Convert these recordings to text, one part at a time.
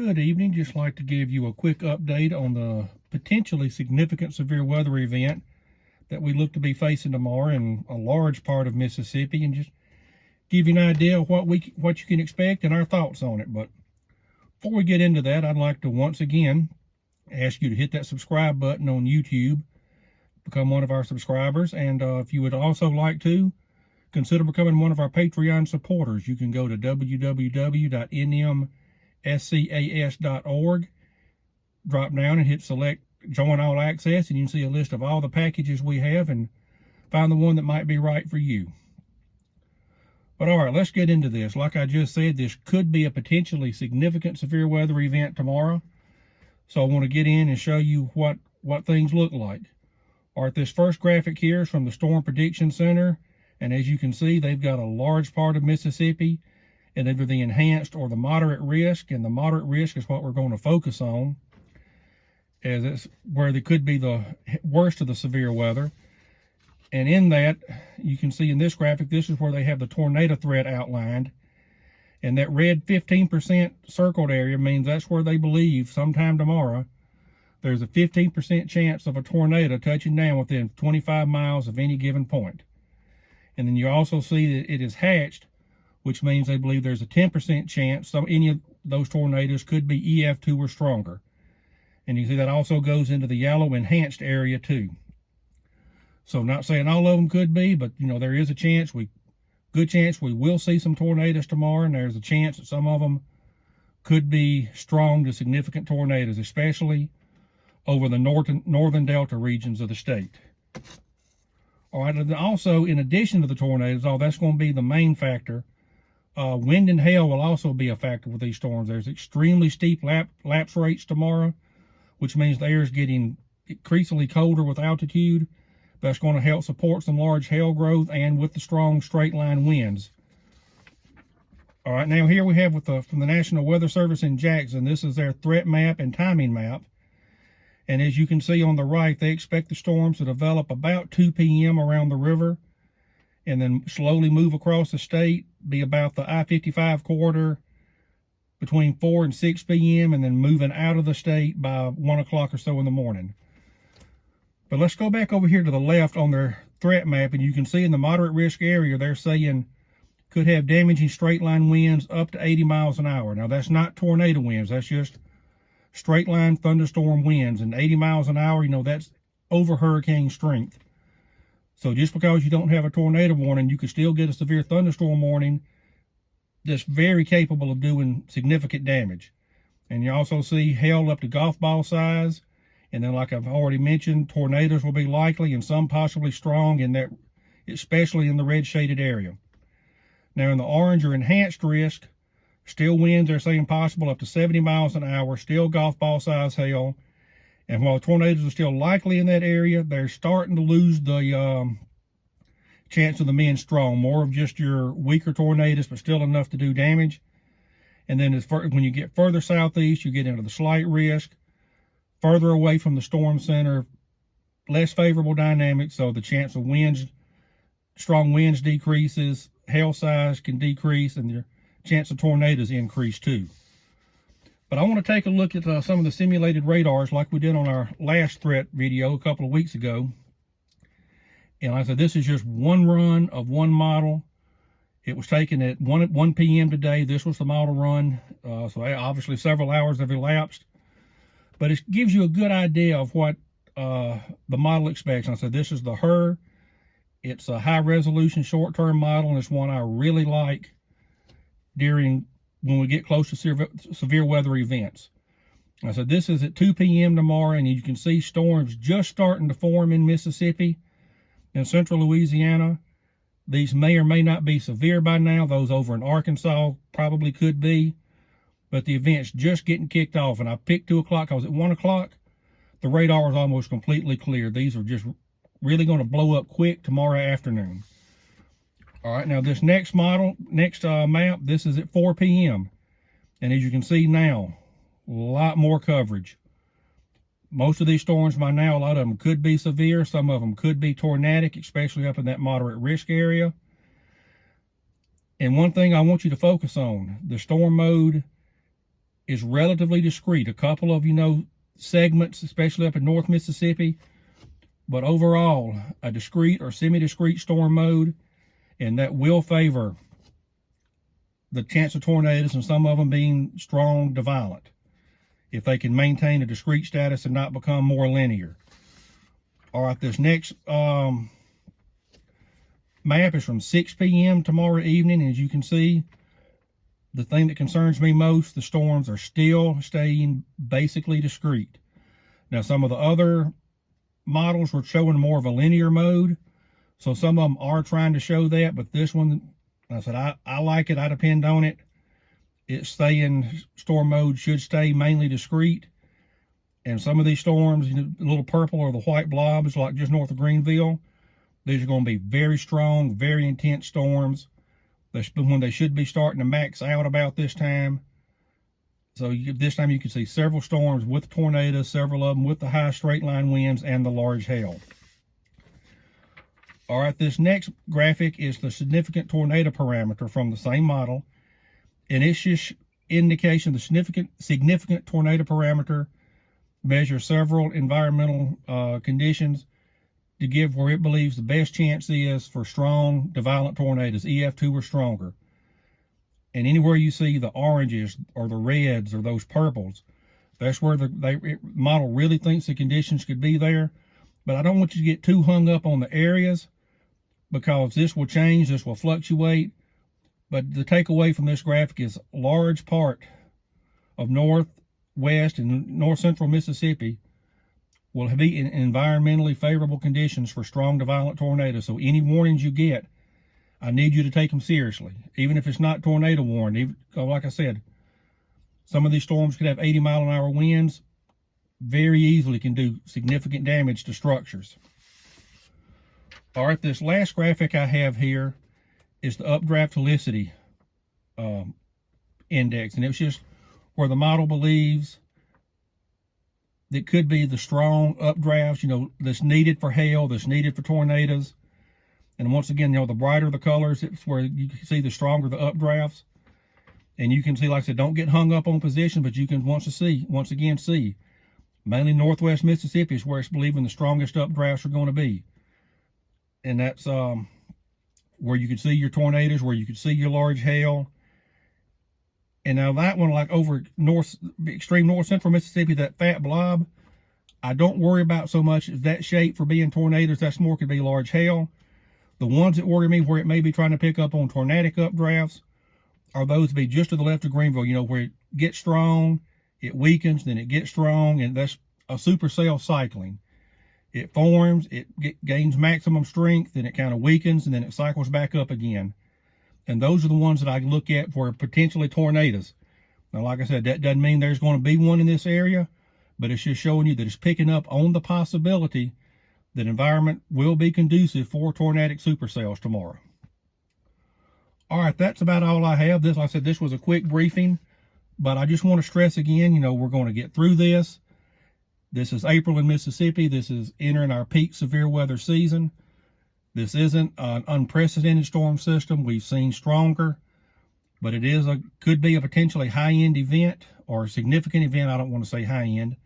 Good evening. Just like to give you a quick update on the potentially significant severe weather event that we look to be facing tomorrow in a large part of Mississippi, and just give you an idea of what you can expect and our thoughts on it. But before we get into that, I'd like to once again ask you to hit that subscribe button on YouTube, become one of our subscribers, and if you would also like to consider becoming one of our Patreon supporters, you can go to www.NMSCAS.org, drop down and hit select join all access, and you can see a list of all the packages we have and find the one that might be right for you. But all right, let's get into this. Like I just said, this could be a potentially significant severe weather event tomorrow. So I want to get in and show you what things look like. All right, this first graphic here is from the Storm Prediction Center. And as you can see, they've got a large part of Mississippi and either the enhanced or the moderate risk. And the moderate risk is what we're going to focus on, as it's where there could be the worst of the severe weather. And in that, you can see in this graphic, this is where they have the tornado threat outlined. And that red 15% circled area means that's where they believe sometime tomorrow there's a 15% chance of a tornado touching down within 25 miles of any given point. And then you also see that it is hatched, which means they believe there's a 10% chance so any of those tornadoes could be EF2 or stronger. And you see that also goes into the yellow enhanced area too. So not saying all of them could be, but there is a chance, good chance we will see some tornadoes tomorrow, and there's a chance that some of them could be strong to significant tornadoes, especially over the northern delta regions of the state. All right, and also in addition to the tornadoes, that's going to be the main factor. Wind and hail will also be a factor with these storms. There's extremely steep lapse rates tomorrow, which means the air is getting increasingly colder with altitude. That's going to help support some large hail growth and with the strong straight line winds. All right, now here we have from the National Weather Service in Jackson. This is their threat map and timing map. And as you can see on the right, they expect the storms to develop about 2 p.m. around the river and then slowly move across the state, be about the I-55 corridor between 4 and 6 p.m. and then moving out of the state by 1 o'clock or so in the morning. But let's go back over here to the left on their threat map, and you can see in the moderate risk area, they're saying could have damaging straight line winds up to 80 miles an hour. Now, that's not tornado winds. That's just straight line thunderstorm winds. And 80 miles an hour, that's over hurricane strength. So just because you don't have a tornado warning, you could still get a severe thunderstorm warning that's very capable of doing significant damage. And you also see hail up to golf ball size. And then, like I've already mentioned, tornadoes will be likely and some possibly strong, in that, especially in the red shaded area. Now, in the orange or enhanced risk, still winds are saying possible up to 70 miles an hour, still golf ball size hail. And while tornadoes are still likely in that area, they're starting to lose the chance of them being strong. More of just your weaker tornadoes, but still enough to do damage. And then when you get further southeast, you get into the slight risk. Further away from the storm center, less favorable dynamics, so the chance of strong winds decreases, hail size can decrease, and your chance of tornadoes increase too. But I want to take a look at some of the simulated radars like we did on our last threat video a couple of weeks ago. And like I said, this is just one run of one model. It was taken at 1 p.m. today. This was the model run. So obviously several hours have elapsed. But it gives you a good idea of what the model expects. And I said, this is the HER. It's a high resolution short-term model, and it's one I really like when we get close to severe weather events. I said, this is at 2 p.m. tomorrow, and you can see storms just starting to form in Mississippi and central Louisiana. These may or may not be severe by now. Those over in Arkansas probably could be. But the event's just getting kicked off, and I picked 2 o'clock. I was at 1 o'clock. The radar was almost completely clear. These are just really going to blow up quick tomorrow afternoon. All right, now this next map, this is at 4 p.m. And as you can see now, a lot more coverage. Most of these storms by now, a lot of them could be severe. Some of them could be tornadic, especially up in that moderate risk area. And one thing I want you to focus on, the storm mode is relatively discreet. A couple of, segments, especially up in North Mississippi, but overall, a discrete or semi-discrete storm mode, and that will favor the chance of tornadoes, and some of them being strong to violent, if they can maintain a discrete status and not become more linear. All right, this next map is from 6 p.m. tomorrow evening. As you can see, the thing that concerns me most, the storms are still staying basically discrete. Now, some of the other models were showing more of a linear mode, so some of them are trying to show that, but this one, I said, I like it, I depend on it. It's staying, storm mode should stay mainly discrete. And some of these storms, the little purple or the white blobs, like just north of Greenville, these are going to be very strong, very intense storms. When they should be starting to max out about this time. So this time you can see several storms with tornadoes, several of them with the high straight line winds and the large hail. All right, this next graphic is the significant tornado parameter from the same model. And it's just indication the significant tornado parameter measures several environmental conditions to give where it believes the best chance is for strong to violent tornadoes, EF2 or stronger. And anywhere you see the oranges or the reds or those purples, that's where the model really thinks the conditions could be there. But I don't want you to get too hung up on the areas, because this will change, this will fluctuate. But the takeaway from this graphic is a large part of northwest and north central Mississippi will be in environmentally favorable conditions for strong to violent tornadoes. So any warnings you get, I need you to take them seriously, even if it's not tornado warned. Like I said, some of these storms could have 80-mile-an-hour winds, very easily can do significant damage to structures. All right, this last graphic I have here is the Updraft Helicity index, and it's just where the model believes that could be the strong updrafts, that's needed for hail, that's needed for tornadoes. And once again, the brighter the colors, it's where you can see the stronger the updrafts. And you can see, like I said, don't get hung up on position, but you can once again see mainly northwest Mississippi is where it's believing the strongest updrafts are going to be. And that's where you can see your tornadoes, where you can see your large hail. And now that one, like over extreme north central Mississippi, that fat blob, I don't worry about so much as that shape for being tornadoes. That's more could be large hail. The ones that worry me, where it may be trying to pick up on tornadic updrafts, are those to be just to the left of Greenville, where it gets strong, it weakens, then it gets strong, and that's a supercell cycling. It forms, it gains maximum strength, then it kind of weakens, and then it cycles back up again. And those are the ones that I look at for potentially tornadoes. Now, like I said, that doesn't mean there's going to be one in this area, but it's just showing you that it's picking up on the possibility that environment will be conducive for tornadic supercells tomorrow. All right, that's about all I have. Like I said, this was a quick briefing, but I just want to stress again, we're going to get through this. This is April in Mississippi. This is entering our peak severe weather season. This isn't an unprecedented storm system. We've seen stronger, but it could be a potentially high-end event or a significant event. I don't want to say high-end,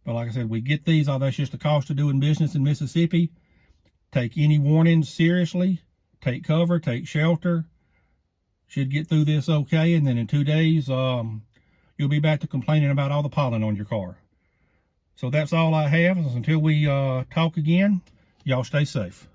but like I said, we get these. That's just the cost of doing business in Mississippi. Take any warnings seriously. Take cover. Take shelter. Should get through this okay, and then in 2 days, you'll be back to complaining about all the pollen on your car. So that's all I have. Until we talk again, y'all stay safe.